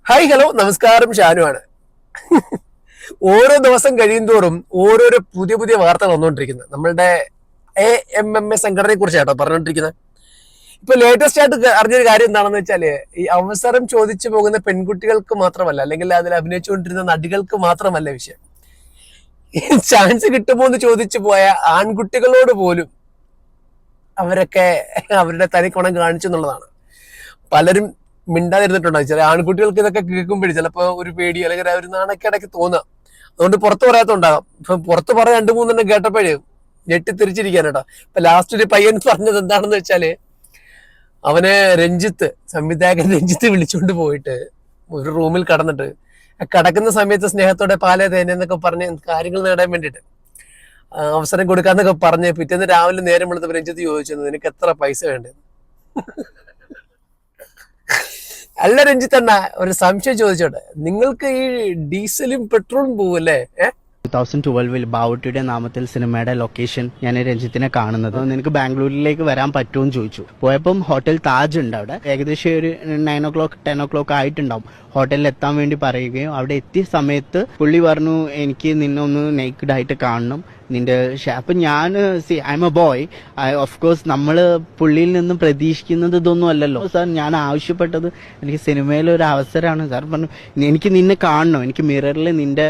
Hi hello നമസ്കാരം, ഷാനുവാണ്. ഓരോ ദിവസം കഴിയുന്തോറും ഓരോരോ പുതിയ പുതിയ വാർത്തകൾ വന്നുകൊണ്ടിരിക്കുന്നത് നമ്മളുടെ AMMA സംഘടനയെ കുറിച്ചാട്ടോ പറഞ്ഞുകൊണ്ടിരിക്കുന്നത്. ഇപ്പൊ ലേറ്റസ്റ്റ് ആയിട്ട് അറിഞ്ഞൊരു കാര്യം എന്താണെന്ന് വെച്ചാല്, ഈ അവസരം ചോദിച്ചു പോകുന്ന പെൺകുട്ടികൾക്ക് മാത്രമല്ല, അല്ലെങ്കിൽ അതിൽ അഭിനയിച്ചുകൊണ്ടിരുന്ന നടികൾക്ക് മാത്രമല്ല വിഷയം, ചാൻസ് കിട്ടുമോ എന്ന് ചോദിച്ചു പോയ ആൺകുട്ടികളോട് പോലും അവരൊക്കെ അവരുടെ തനിക്കുണം കാണിച്ചു എന്നുള്ളതാണ്. പലരും മിണ്ടാതിരുന്നിട്ടുണ്ടാവും. ചില ആൺകുട്ടികൾക്ക് ഇതൊക്കെ കേൾക്കുമ്പോഴേ ചിലപ്പോൾ ഒരു പേടി അല്ലെങ്കിൽ ഒരു നാണക്കേടൊക്കെ തോന്നാം. അതുകൊണ്ട് പുറത്ത് പറയാത്തുണ്ടാകാം. ഇപ്പൊ പുറത്ത് പറയാൻ 2-3 കേട്ടപ്പോഴേ ഞെട്ടിത്തിരിച്ചിരിക്കാനേട്ടോ. ഇപ്പൊ ലാസ്റ്റ് ഒരു പയ്യൻ പറഞ്ഞത് എന്താണെന്ന് വെച്ചാല്, അവനെ സംവിധായകൻ രഞ്ജിത്ത് വിളിച്ചുകൊണ്ട് പോയിട്ട് ഒരു റൂമിൽ കടന്നിട്ട് കടക്കുന്ന സമയത്ത് സ്നേഹത്തോടെ പാലേ തേനെന്നൊക്കെ പറഞ്ഞ് കാര്യങ്ങൾ നേടാൻ വേണ്ടിയിട്ട് അവസരം കൊടുക്കാന്നൊക്കെ പറഞ്ഞ് പിറ്റേന്ന് രാവിലെ നേരം വെളുത്തപ്പോൾ രഞ്ജിത്ത് ചോദിച്ചു, നിനക്ക് എത്ര പൈസ വേണ്ടത്? അല്ല രഞ്ജിത്ത് അണ്ണ, ഒരു സംശയം ചോദിച്ചോട്ടെ, നിങ്ങൾക്ക് ഈ ഡീസലും പെട്രോളും പോവല്ലേ? 2012 ബാവുട്ടിയുടെ നാമത്തിൽ സിനിമയുടെ ലൊക്കേഷൻ ഞാൻ രഞ്ജിത്തിനെ കാണുന്നത്. നിനക്ക് ബാംഗ്ലൂരിലേക്ക് വരാൻ പറ്റുമെന്ന് ചോദിച്ചു. പോയപ്പം ഹോട്ടൽ താജ് ഉണ്ട് അവിടെ. ഏകദേശം ഒരു 9 o'clock 10 o'clock ആയിട്ടുണ്ടാവും ഹോട്ടലിൽ എത്താൻ വേണ്ടി പറയുകയും അവിടെ എത്തിയ സമയത്ത് പുള്ളി പറഞ്ഞു, എനിക്ക് നിന്നെ ഒന്ന് നേക്കഡ് ആയിട്ട് കാണണം, നിന്റെ അപ്പൊ ഞാൻ I M A boy, of course നമ്മള് പുള്ളിയിൽ നിന്നും പ്രതീക്ഷിക്കുന്നത് ഇതൊന്നും അല്ലല്ലോ സാർ. ഞാൻ ആവശ്യപ്പെട്ടത് എനിക്ക് സിനിമയിലെ ഒരു അവസരമാണ് സാർ. പറഞ്ഞു, എനിക്ക് നിന്നെ കാണണം, എനിക്ക് മിററിൽ നിന്റെ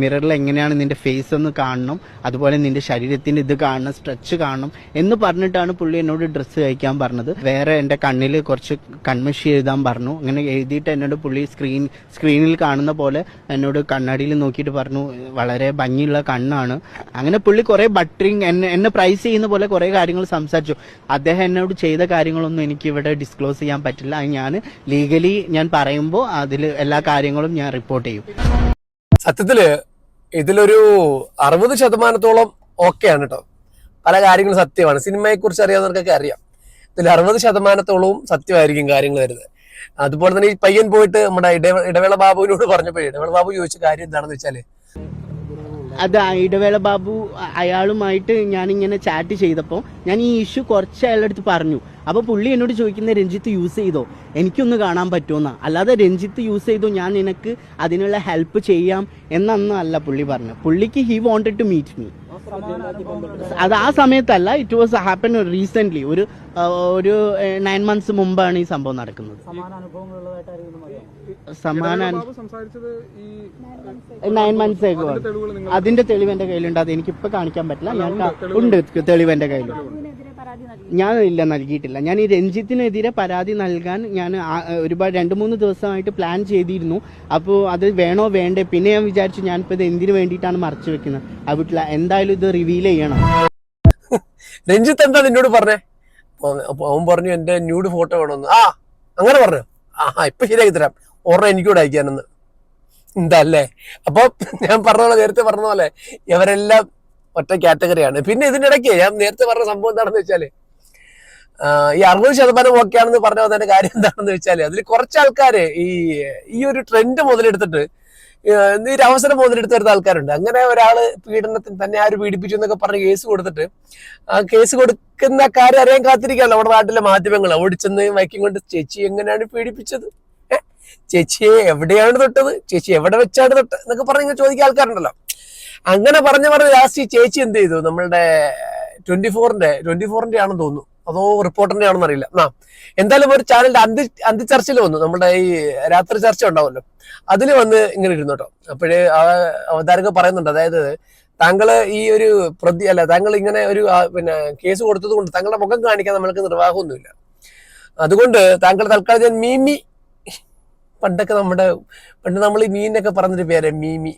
മിററിൽ എങ്ങനെയാണ് നിന്റെ ഫേസ് ഒന്ന് കാണണം, അതുപോലെ നിന്റെ ശരീരത്തിന്റെ ഇത് കാണണം, സ്ട്രെച്ച് കാണണം എന്ന് പറഞ്ഞിട്ടാണ് പുള്ളി എന്നോട് ഡ്രസ്സ് കഴിക്കാൻ പറഞ്ഞത്. വേറെ എന്റെ കണ്ണിൽ കുറച്ച് കൺമഷി എഴുതാൻ പറഞ്ഞു. അങ്ങനെ എഴുതിയിട്ട് എന്നോട് പുള്ളി സ്ക്രീനിൽ കാണുന്ന പോലെ എന്നോട് കണ്ണാടിയിൽ നോക്കിയിട്ട് പറഞ്ഞു, വളരെ ഭംഗിയുള്ള കണ്ണാണ്. അങ്ങനെ പുള്ളി കുറെ ബട്ടറിങ് എന്നെ പ്രൈസ് ചെയ്യുന്ന പോലെ കുറെ കാര്യങ്ങൾ സംസാരിച്ചു. അദ്ദേഹം എന്നോട് ചെയ്ത കാര്യങ്ങളൊന്നും എനിക്ക് ഇവിടെ ഡിസ്ക്ലോസ് ചെയ്യാൻ പറ്റില്ല. ഞാൻ ലീഗലി ഞാൻ പറയുമ്പോൾ അതിൽ എല്ലാ കാര്യങ്ങളും ഞാൻ റിപ്പോർട്ട് ചെയ്യും. സത്യത്തില് ഇതിലൊരു 60% ഓക്കെയാണ് കേട്ടോ. പല കാര്യങ്ങളും സത്യമാണ്. സിനിമയെ കുറിച്ച് അറിയാവുന്നവർക്കൊക്കെ അറിയാം. ഇതിൽ 60% സത്യമായിരിക്കും കാര്യങ്ങൾ വരുന്നത്. അതുപോലെ തന്നെ ഈ പയ്യൻ പോയിട്ട് നമ്മുടെ ഇടവേള ബാബുവിനോട് പറഞ്ഞപ്പോഴേ ഇടവേള ബാബു ചോദിച്ച കാര്യം എന്താണെന്ന് വെച്ചാല്, അത് ഇടവേള ബാബു അയാളുമായിട്ട് ഞാനിങ്ങനെ ചാറ്റ് ചെയ്തപ്പോൾ ഞാൻ ഈ ഇഷ്യൂ കുറച്ച് അയാളുടെ അടുത്ത് പറഞ്ഞു. അപ്പോൾ പുള്ളി എന്നോട് ചോദിക്കുന്ന, രഞ്ജിത്ത് യൂസ് ചെയ്തോ, എനിക്കൊന്ന് കാണാൻ പറ്റുമെന്നാ, അല്ലാതെ രഞ്ജിത്ത് യൂസ് ചെയ്തോ ഞാൻ നിനക്ക് അതിനുള്ള ഹെൽപ്പ് ചെയ്യാം എന്നൊന്നും അല്ല പുള്ളി പറഞ്ഞു. പുള്ളിക്ക് he wanted to meet me. അത് ആ സമയത്തല്ല, ഇറ്റ് വാസ് ഹാപ്പൻ റീസെന്റ്. ഒരു 9 months മുമ്പാണ് ഈ സംഭവം നടക്കുന്നത്. സമാന 9 months ആകും. അതിന്റെ തെളിവ് എന്റെ കയ്യിലുണ്ട്. അത് എനിക്കിപ്പോ കാണിക്കാൻ പറ്റില്ല. ഞാൻ ഉണ്ട് തെളിവ് എന്റെ കയ്യിലുണ്ട്. ഞാൻ ഇല്ല, നൽകിയിട്ടില്ല. ഞാൻ ഈ രഞ്ജിത്തിനെതിരെ പരാതി നൽകാൻ ഞാൻ ഒരുപാട് 2-3 ദിവസമായിട്ട് പ്ലാൻ ചെയ്തിരുന്നു. അപ്പോൾ അത് വേണോ വേണ്ടേ, പിന്നെ ഞാൻ വിചാരിച്ചു ഞാനിപ്പോൾ ഇത് എന്തിനു വേണ്ടിയിട്ടാണ് മറച്ചു വെക്കുന്നത്, അവിടെ എന്തായാലും ഇത് റിവീൽ ചെയ്യണം. രഞ്ജിത്ത് എന്താ നിന്നോട് പറഞ്ഞേ? അവൻ പറഞ്ഞു എന്റെ ന്യൂഡ് ഫോട്ടോ വേണമെന്ന്. അങ്ങനെ പറഞ്ഞു. ഇപ്പൊ ശരിയാക്കി തരാം, എനിക്കൂടെ അയക്കാനെന്ന്. എന്താ അല്ലേ? അപ്പൊ ഞാൻ പറഞ്ഞ പോലെ, നേരത്തെ പറഞ്ഞ പോലെ ഇവരെല്ലാം ഒറ്റ കാറ്റഗറിയാണ്. പിന്നെ ഇതിനിടയ്ക്ക് ഞാൻ നേരത്തെ പറഞ്ഞ സംഭവം എന്താണെന്ന് വെച്ചാല്, ഈ 60% ഓക്കെയാണെന്ന് പറഞ്ഞ അതിന്റെ കാര്യം എന്താണെന്ന് വെച്ചാല്, അതിൽ കുറച്ച് ആൾക്കാര് ഈ ഒരു ട്രെൻഡ് മുതലെടുത്തിട്ട് ഈ ഒരു അവസരം മുതലെടുത്ത് വരുന്ന ആൾക്കാരുണ്ട്. അങ്ങനെ ഒരാള് പീഡനത്തിന് തന്നെ ആര് പീഡിപ്പിച്ചു എന്നൊക്കെ പറഞ്ഞ് കേസ് കൊടുത്തിട്ട് ആ കേസ് കൊടുക്കുന്ന കാര്യം അറിയാൻ കാത്തിരിക്കാമല്ലോ നമ്മുടെ നാട്ടിലെ മാധ്യമങ്ങൾ. ഓടിച്ചെന്ന് വൈക്കും കൊണ്ട്, ചേച്ചി എങ്ങനെയാണ് പീഡിപ്പിച്ചത്, ചേച്ചിയെ എവിടെയാണ് തൊട്ടത്, ചേച്ചി എവിടെ വെച്ചാണ് തൊട്ട് എന്നൊക്കെ പറഞ്ഞ് ചോദിക്കാൻ ആൾക്കാരുണ്ടല്ലോ. അങ്ങനെ പറഞ്ഞ് ലാസ്റ്റ് ചേച്ചി എന്ത് ചെയ്തു, നമ്മളുടെ 24-ന്റെ ആണെന്ന് തോന്നുന്നു, അതോ റിപ്പോർട്ടറിന്റെ ആണെന്ന് അറിയില്ല. എന്തായാലും ഒരു ചാനലിന്റെ അന്തിച്ചർച്ചയിൽ വന്നു, നമ്മുടെ ഈ രാത്രി ചർച്ച ഉണ്ടാവുമല്ലോ, അതിൽ വന്ന് ഇങ്ങനെ ഇരുന്നു കേട്ടോ. അപ്പോഴേ അവതാരക പറയുന്നുണ്ട്, അതായത് താങ്കള് ഈ ഒരു താങ്കൾ ഇങ്ങനെ ഒരു കേസ് കൊടുത്തത് കൊണ്ട് താങ്കളുടെ മുഖം കാണിക്കാൻ നമ്മൾക്ക് നിർവാഹമൊന്നുമില്ല. അതുകൊണ്ട് താങ്കൾ തൽക്കാലം മീമി, പണ്ട് നമ്മൾ ഈ മീനൊക്കെ പറഞ്ഞൊരു പേര് മീമി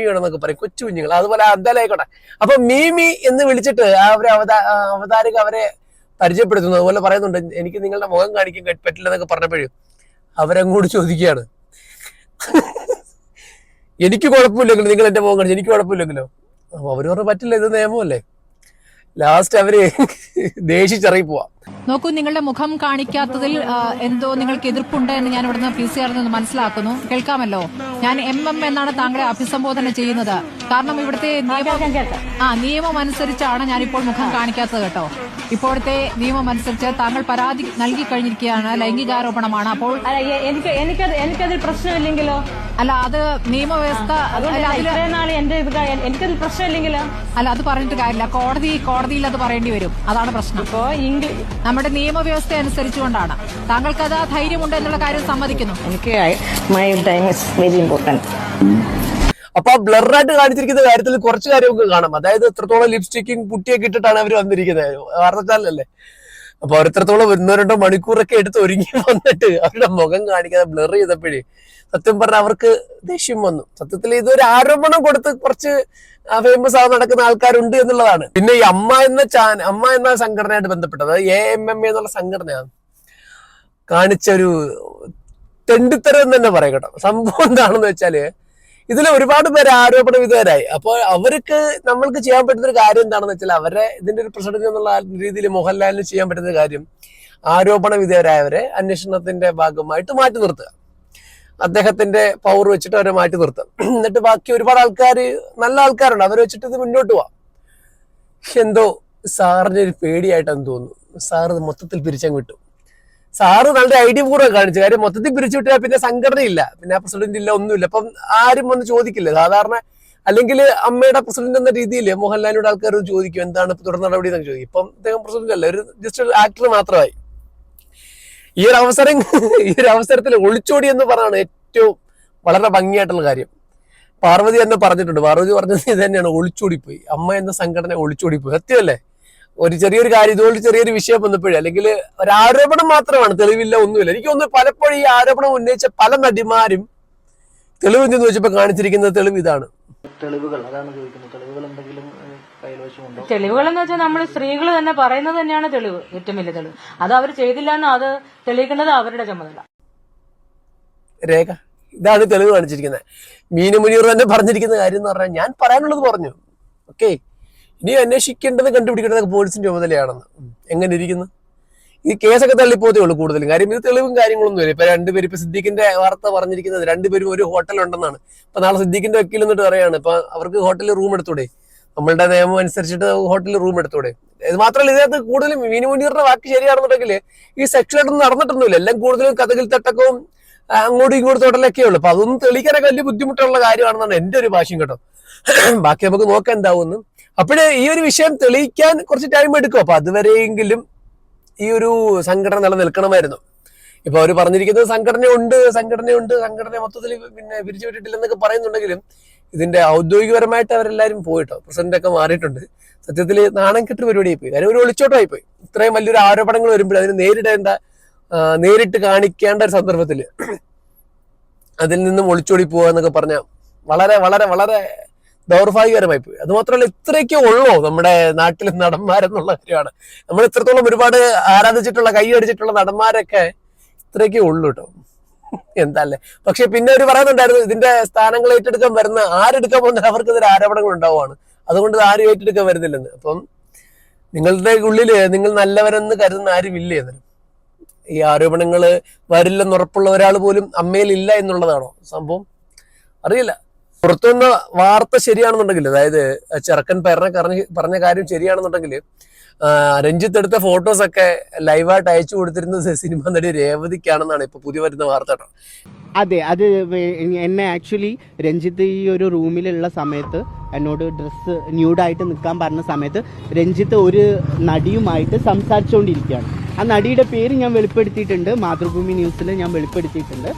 വേണമെന്നൊക്കെ പറയും, കൊച്ചു കുഞ്ഞുങ്ങൾ. അതുപോലെ എന്തായാലും ആയിക്കോട്ടെ. അപ്പൊ മീമി എന്ന് വിളിച്ചിട്ട് അവതാരക അവരെ പരിചയപ്പെടുത്തുന്നു. അതുപോലെ പറയുന്നുണ്ട്, എനിക്ക് നിങ്ങളുടെ മുഖം കാണിക്കാൻ പറ്റില്ല എന്നൊക്കെ പറഞ്ഞപ്പോഴും അവരങ്ങോട്ട് ചോദിക്കുകയാണ്, എനിക്ക് കുഴപ്പമില്ലെങ്കിലും നിങ്ങൾ എന്റെ മുഖം കാണിച്ചു, എനിക്ക് കുഴപ്പമില്ലെങ്കിലോ? അപ്പൊ അവര് പറഞ്ഞ പറ്റില്ല, ഇത് നിയമമല്ലേ. ലാസ്റ്റ് അവര് ദേഷിച്ചിറങ്ങി പോവാ. നോക്കൂ, നിങ്ങളുടെ മുഖം കാണിക്കാത്തതിൽ എന്തോ നിങ്ങൾക്ക് എതിർപ്പുണ്ട് എന്ന് ഞാൻ ഇവിടുന്ന് PCR നിന്ന് മനസ്സിലാക്കുന്നു. കേൾക്കാമല്ലോ, ഞാൻ MM എന്നാണ് താങ്കളെ അഭിസംബോധന ചെയ്യുന്നത്. കാരണം ഇവിടുത്തെ നിയമം അനുസരിച്ചാണ് ഞാനിപ്പോൾ മുഖം കാണിക്കാത്തത് കേട്ടോ. ഇപ്പോഴത്തെ നിയമം അനുസരിച്ച് താങ്കൾ പരാതി നൽകി കഴിഞ്ഞിരിക്കുകയാണ്, ലൈംഗികാരോപണമാണ്. അപ്പോൾ എനിക്കതിൽ പ്രശ്നമില്ലെങ്കിലോ? അല്ല, അത് നിയമവ്യവസ്ഥ എനിക്കതിൽ പ്രശ്നമില്ലെങ്കിലോ? അല്ല, അത് പറഞ്ഞിട്ട് കാര്യമില്ല. കോടതിയിൽ അത് പറയേണ്ടി വരും. അതാണ് പ്രശ്നം. ഇപ്പോ നമ്മുടെ നിയമവ്യവസ്ഥ അനുസരിച്ചുകൊണ്ടാണ്. താങ്കൾക്ക് ആ ധൈര്യമുണ്ട് എന്നുള്ള കാര്യം സമ്മതിക്കുന്നു. എനിക്ക് my time is very important. അപ്പൊ ആ ബ്ലറായിട്ട് കാണിച്ചിരിക്കുന്ന കാര്യത്തിൽ കുറച്ച് കാര്യമൊക്കെ കാണാം. അതായത് എത്രത്തോളം ലിപ്സ്റ്റിക്കും പുട്ടിയൊക്കെ ഇട്ടിട്ടാണ് അവർ വന്നിരിക്കുന്നത്, വാർത്തച്ചാലല്ലേ. അപ്പൊ അവരെത്രത്തോളം 1-2 മണിക്കൂറൊക്കെ എടുത്ത് ഒരുങ്ങി വന്നിട്ട് അവരുടെ മുഖം കാണിക്കാതെ ബ്ലർ ചെയ്തപ്പോഴേ സത്യം പറഞ്ഞാൽ അവർക്ക് ദേഷ്യം വന്നു. സത്യത്തിൽ ഇതൊരു ആരോപണം കൊടുത്ത് കുറച്ച് ഫേമസ് ആയി നടക്കുന്ന ആൾക്കാരുണ്ട് എന്നുള്ളതാണ്. പിന്നെ ഈ അമ്മ എന്ന സംഘടനയായിട്ട് ബന്ധപ്പെട്ടത് AMMA എന്നുള്ള സംഘടനയാണ് കാണിച്ചൊരു തെണ്ടിത്തരം തന്നെ പറയാം കേട്ടോ. സംഭവം എന്താണെന്ന് വെച്ചാല് ഇതിൽ ഒരുപാട് പേര് ആരോപണ വിധേയരായി. അപ്പോൾ അവർക്ക് നമ്മൾക്ക് ചെയ്യാൻ പറ്റുന്ന ഒരു കാര്യം എന്താണെന്ന് വെച്ചാൽ അവരെ ഇതിന്റെ ഒരു പ്രസിഡന്റ് എന്നുള്ള രീതിയിൽ മോഹൻലാലിന് ചെയ്യാൻ പറ്റുന്ന കാര്യം ആരോപണ വിധേയരായവരെ അന്വേഷണത്തിന്റെ ഭാഗമായിട്ട് മാറ്റി നിർത്തുക. അദ്ദേഹത്തിന്റെ പവർ വെച്ചിട്ട് അവരെ മാറ്റി നിർത്തുക. എന്നിട്ട് ബാക്കി ഒരുപാട് ആൾക്കാർ, നല്ല ആൾക്കാരുണ്ട്, അവരെ വെച്ചിട്ട് ഇത് മുന്നോട്ട് പോവാം. എന്തോ സാറിന് ഒരു പേടിയായിട്ടെന്ന് തോന്നുന്നു. സാറ് മൊത്തത്തിൽ പിരിച്ചങ്ങ് വിട്ടു. സാറ് നല്ല ഐഡിയ പൂർവ്വം കാണിച്ചു. കാര്യം മൊത്തത്തിൽ പിരിച്ചു വിട്ടാൽ പിന്നെ സംഘടനയില്ല, പിന്നെ പ്രസിഡന്റ് ഇല്ല, ഒന്നുമില്ല. അപ്പം ആരും വന്ന് ചോദിക്കില്ല സാധാരണ. അല്ലെങ്കിൽ അമ്മയുടെ പ്രസിഡന്റ് എന്ന രീതിയിൽ മോഹൻലാലിനോട് ആൾക്കാർ ചോദിക്കും എന്താണ് തുടർ നടപടി എന്നൊക്കെ ചോദിക്കും. ഇപ്പം അദ്ദേഹം പ്രസിഡന്റ് അല്ല, ഒരു ജസ്റ്റ് ആക്ടർ മാത്രമായി. ഈ ഒരു അവസരത്തിൽ ഒളിച്ചോടി എന്ന് പറഞ്ഞാണ് ഏറ്റവും വളരെ ഭംഗിയായിട്ടുള്ള കാര്യം. പാർവതി തന്നെ പറഞ്ഞിട്ടുണ്ട്. പാർവതി പറഞ്ഞത് ഇത് തന്നെയാണ്, ഒളിച്ചോടിപ്പോയി. അമ്മ എന്ന സംഘടന ഒളിച്ചോടിപ്പോയി. സത്യമല്ലേ? ഒരു ചെറിയൊരു കാര്യം, ഇതുപോലെ ചെറിയൊരു വിഷയം വന്നപ്പോഴേ, അല്ലെങ്കിൽ ഒരു ആരോപണം മാത്രമാണ്, തെളിവില്ല, ഒന്നുമില്ല. എനിക്ക് തോന്നുന്നു പലപ്പോഴും ഈ ആരോപണം ഉന്നയിച്ച പല നടിമാരും തെളിവ് എന്തെന്ന് വെച്ചപ്പോ കാണിച്ചിരിക്കുന്ന തെളിവ് ഇതാണ്. തെളിവുകൾ എന്ന് വെച്ചാൽ നമ്മൾ സ്ത്രീകൾ തന്നെ പറയുന്നത് തന്നെയാണ് തെളിവ്, ഏറ്റവും വലിയ തെളിവ്. അത് അവർ ചെയ്തില്ല എന്ന് അത് തെളിയിക്കേണ്ടത് അവരുടെ ചുമതല. രേഖ ഇതാണ് തെളിവ് കാണിച്ചിരിക്കുന്നത്. മീനു മുനീർ തന്നെ പറഞ്ഞിരിക്കുന്ന കാര്യം എന്ന് പറഞ്ഞാൽ ഞാൻ പറയാനുള്ളത് പറഞ്ഞു. ഓക്കെ, ഇനി അന്വേഷിക്കേണ്ടത് കണ്ടുപിടിക്കേണ്ടത് പോലീസിന്റെ ചുമതലയാണെന്ന്. എങ്ങനെ ഇരിക്കുന്നു? ഈ കേസൊക്കെ തള്ളിപ്പോതേ ഉള്ളൂ കൂടുതലും. കാര്യം ഇത് തെളിവും കാര്യങ്ങളൊന്നും ഇല്ല. ഇപ്പൊ രണ്ടുപേരും, ഇപ്പൊ സിദ്ദീഖിന്റെ വാർത്ത പറഞ്ഞിരിക്കുന്നത് രണ്ടുപേരും ഒരു ഹോട്ടലുണ്ടെന്നാണ്. ഇപ്പൊ നാളെ സിദ്ദീഖിന്റെ വക്കീൽ എന്നിട്ട് പറയാണ് ഇപ്പൊ അവർക്ക് ഹോട്ടലിൽ റൂം എടുത്തൂടെ, നമ്മളുടെ നിയമം അനുസരിച്ചിട്ട് ഹോട്ടലിൽ റൂം എടുത്തൂടെ. ഇത് മാത്രമല്ല, ഇതിനകത്ത് കൂടുതലും മീനു മുനീറിന്റെ വാക്ക് ശരിയാണെന്നുണ്ടെങ്കിൽ ഈ സെക്ഷനായിട്ടൊന്നും നടന്നിട്ടൊന്നുമില്ല. എല്ലാം കൂടുതലും കഥകിൽ തട്ടക്കവും അങ്ങോട്ടും ഇങ്ങോട്ടും തൊട്ടലൊക്കെ ഉള്ളു. അപ്പൊ അതൊന്നും തെളിയിക്കാനൊക്കെ വലിയ ബുദ്ധിമുട്ടുള്ള കാര്യമാണെന്നാണ് എന്റെ ഒരു ഭാഷ്യം കേട്ടോ. ബാക്കി നമുക്ക് നോക്കാൻ എന്താവുന്നു. അപ്പോഴേ ഈ ഒരു വിഷയം തെളിയിക്കാൻ കുറച്ച് ടൈം എടുക്കും. അപ്പൊ അതുവരെയെങ്കിലും ഈ ഒരു സംഘടന നിലനിൽക്കണമായിരുന്നു. ഇപ്പൊ അവർ പറഞ്ഞിരിക്കുന്നത് സംഘടന മൊത്തത്തിൽ പിന്നെ പിരിച്ചു വിട്ടിട്ടില്ലെന്നൊക്കെ പറയുന്നുണ്ടെങ്കിലും ഇതിന്റെ ഔദ്യോഗികപരമായിട്ട് അവരെല്ലാരും പോയിട്ടോ. പ്രസിഡന്റ് ഒക്കെ മാറിയിട്ടുണ്ട്. സത്യത്തിൽ നാണം കെട്ട് പരിപാടിയായി പോയി. കാര്യം ഒരു ഒളിച്ചോട്ടമായി പോയി. ഇത്രയും വലിയൊരു ആരോപണങ്ങൾ വരുമ്പോൾ അതിന് നേരിട്ട് കാണിക്കേണ്ട ഒരു സന്ദർഭത്തില് അതിൽ നിന്നും ഒളിച്ചോടി പോവുക എന്നൊക്കെ പറഞ്ഞാൽ വളരെ വളരെ വളരെ ദൗർഭാഗ്യകരമായി പോയി. അത് മാത്രമല്ല, ഇത്രയൊക്കെ ഉള്ളോ നമ്മുടെ നാട്ടിലെ നടന്മാരെന്നുള്ള കാര്യമാണ്. നമ്മൾ ഇത്രത്തോളം ഒരുപാട് ആരാധിച്ചിട്ടുള്ള, കൈയടിച്ചിട്ടുള്ള നടന്മാരൊക്കെ ഇത്രയൊക്കെ ഉള്ളൂ കേട്ടോ. എന്താല്ലേ. പക്ഷെ പിന്നെ അവർ പറയുന്നുണ്ടായിരുന്നു ഇതിന്റെ സ്ഥാനങ്ങൾ ഏറ്റെടുക്കാൻ വരുന്ന ആരെടുക്കാൻ പോകുന്ന അവർക്ക് ഇതിൽ ആരോപണങ്ങൾ ഉണ്ടാവുകയാണ്, അതുകൊണ്ട് ആരും ഏറ്റെടുക്കാൻ വരുന്നില്ലെന്ന്. അപ്പം നിങ്ങളുടെ ഉള്ളില് നിങ്ങൾ നല്ലവരെന്ന് കരുതുന്ന ആരും ഇല്ലേ? എന്നിട്ട് ഈ ആരോപണങ്ങൾ വരില്ലെന്ന് ഉറപ്പുള്ള ഒരാൾ പോലും അമ്മയിലില്ല എന്നുള്ളതാണോ സംഭവം? അറിയില്ല. പുറത്തുനിന്ന വാർത്ത ശരിയാണെന്നുണ്ടെങ്കിൽ, അതായത് ചെറുക്കൻ പറഞ്ഞ കാര്യം ശരിയാണെന്നുണ്ടെങ്കിൽ, രഞ്ജിത്ത് എടുത്ത ഫോട്ടോസൊക്കെ ലൈവായിട്ട് അയച്ചു കൊടുത്തിരുന്നത് സിനിമ നടി രേവതിക്കാണെന്നാണ് ഇപ്പൊ പുതിയ വരുന്ന വാർത്ത കേട്ടോ. അതെ, അത് എന്നെ ആക്ച്വലി രഞ്ജിത്ത് ഈ ഒരു റൂമിലുള്ള സമയത്ത് എന്നോട് ഡ്രസ്സ് ന്യൂഡായിട്ട് നിൽക്കാൻ പറഞ്ഞ സമയത്ത് രഞ്ജിത്ത് ഒരു നടിയുമായിട്ട് സംസാരിച്ചുകൊണ്ടിരിക്കുകയാണ്. ആ നടിയുടെ പേര് ഞാൻ വെളിപ്പെടുത്തിയിട്ടുണ്ട്, മാതൃഭൂമി ന്യൂസിൽ ഞാൻ വെളിപ്പെടുത്തിയിട്ടുണ്ട്.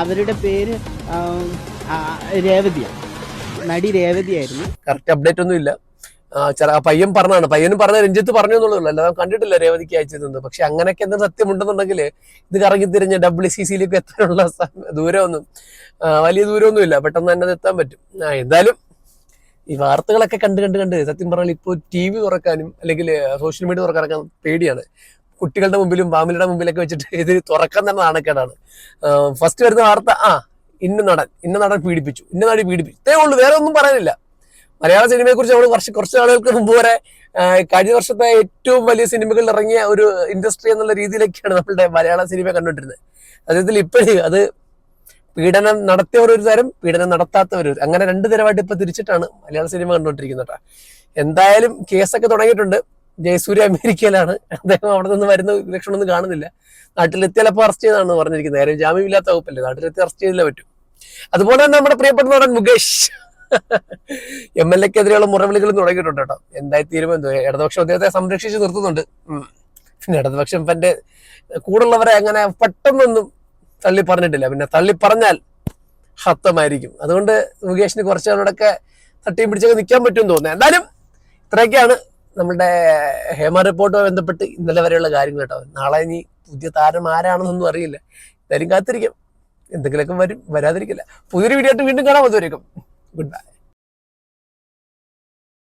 അവരുടെ പേര് രേവതിയാണ്, നടി രേവതിയായിരുന്നു. കറക്റ്റ് അപ്ഡേറ്റ് ഒന്നും ഇല്ല. പയ്യനും പറഞ്ഞ രഞ്ജിത്ത് പറഞ്ഞു എന്നുള്ളൂ, അല്ലാതെ കണ്ടിട്ടില്ല രേവതിക്ക് അയച്ചിരുന്നത്. പക്ഷെ അങ്ങനെയൊക്കെ എന്തെങ്കിലും സത്യമുണ്ടെന്നുണ്ടെങ്കിൽ ഇത് കറങ്ങി തിരിഞ്ഞ് WCCയിലേക്ക് എത്താനുള്ള ദൂരമൊന്നും വലിയ ദൂരമൊന്നും ഇല്ല, പെട്ടെന്ന് തന്നെ അത് എത്താൻ പറ്റും. എന്തായാലും ഈ വാർത്തകളൊക്കെ കണ്ട് സത്യം പറഞ്ഞാൽ ഇപ്പോൾ TV തുറക്കാനും അല്ലെങ്കിൽ സോഷ്യൽ മീഡിയ തുറക്കാനൊക്കെ പേടിയാണ്. കുട്ടികളുടെ മുമ്പിലും ഫാമിലിയുടെ മുമ്പിലൊക്കെ വെച്ചിട്ട് ഇത് തുറക്കാൻ തന്നെ നാണക്കേടാണ്. ഫസ്റ്റ് വരുന്ന വാർത്ത ഇന്ന നടൻ പീഡിപ്പിച്ചു, ഇന്ന നടി പീഡിപ്പിച്ചു, ഇതേ ഉള്ളൂ, വേറെ ഒന്നും പറയാനില്ല. മലയാള സിനിമയെ കുറിച്ച് നമ്മൾ കുറച്ച് നാളുകൾക്ക് മുമ്പ് വരെ കഴിഞ്ഞ വർഷത്തെ ഏറ്റവും വലിയ സിനിമകളിൽ ഇറങ്ങിയ ഒരു ഇൻഡസ്ട്രി എന്നുള്ള രീതിയിലേക്കാണ് നമ്മളുടെ മലയാള സിനിമ കണ്ടുകൊണ്ടിരുന്നത്. അതിൽ ഇപ്പോഴും അത് പീഡനം നടത്തിയവർ ഒരു തരം, പീഡനം നടത്താത്തവർ, അങ്ങനെ 2 തരമായിട്ട് ഇപ്പൊ തിരിച്ചിട്ടാണ് മലയാള സിനിമ കണ്ടുകൊണ്ടിരിക്കുന്നത് കേട്ടോ. എന്തായാലും കേസൊക്കെ തുടങ്ങിയിട്ടുണ്ട്. ജയസൂര്യ അമേരിക്കയിലാണ്, അദ്ദേഹം അവിടെ നിന്ന് വരുന്ന ലക്ഷണമൊന്നും കാണുന്നില്ല. നാട്ടിലെത്തിയാലപ്പോൾ അറസ്റ്റ് ചെയ്താണെന്ന് പറഞ്ഞിരിക്കുന്നത്. കാര്യം ജാമ്യമില്ലാത്ത വകുപ്പല്ലേ, നാട്ടിലെത്തി അറസ്റ്റ് ചെയ്തില്ല പറ്റും. അതുപോലെ തന്നെ നമ്മുടെ പ്രിയപ്പെട്ട നടൻ മുകേഷ് MLA-ക്കെതിരെയുള്ള മുറവിളികളും തുടങ്ങിയിട്ടുണ്ട് കേട്ടോ. എന്തായി തീരുമാനം, ഇടതുപക്ഷം അദ്ദേഹത്തെ സംരക്ഷിച്ച് നിർത്തുന്നുണ്ട്. പിന്നെ ഇടതുപക്ഷം തന്റെ കൂടുള്ളവരെ അങ്ങനെ പെട്ടെന്നൊന്നും തള്ളി പറഞ്ഞിട്ടില്ല. പിന്നെ തള്ളി പറഞ്ഞാൽ ഹത്തമായിരിക്കും. അതുകൊണ്ട് മുകേഷിന് കുറച്ചുകൂടെയൊക്കെ തട്ടിയും പിടിച്ചൊക്കെ നിൽക്കാൻ പറ്റുമെന്ന് തോന്നുന്നു. എന്തായാലും ഇത്രയൊക്കെയാണ് നമ്മുടെ ഹേമ റിപ്പോർട്ടുമായി ബന്ധപ്പെട്ട് ഇന്നലെ വരെയുള്ള കാര്യങ്ങൾ കേട്ടോ. നാളെ ഇനി പുതിയ താരം ആരാണെന്നൊന്നും അറിയില്ല. എന്തായാലും കാത്തിരിക്കാം, എന്തെങ്കിലുമൊക്കെ വരും, വരാതിരിക്കില്ല. പുതിയൊരു വീഡിയോ ആയിട്ട് വീണ്ടും കാണാൻ. അതുവരേക്കും ഗുഡ് ബൈ.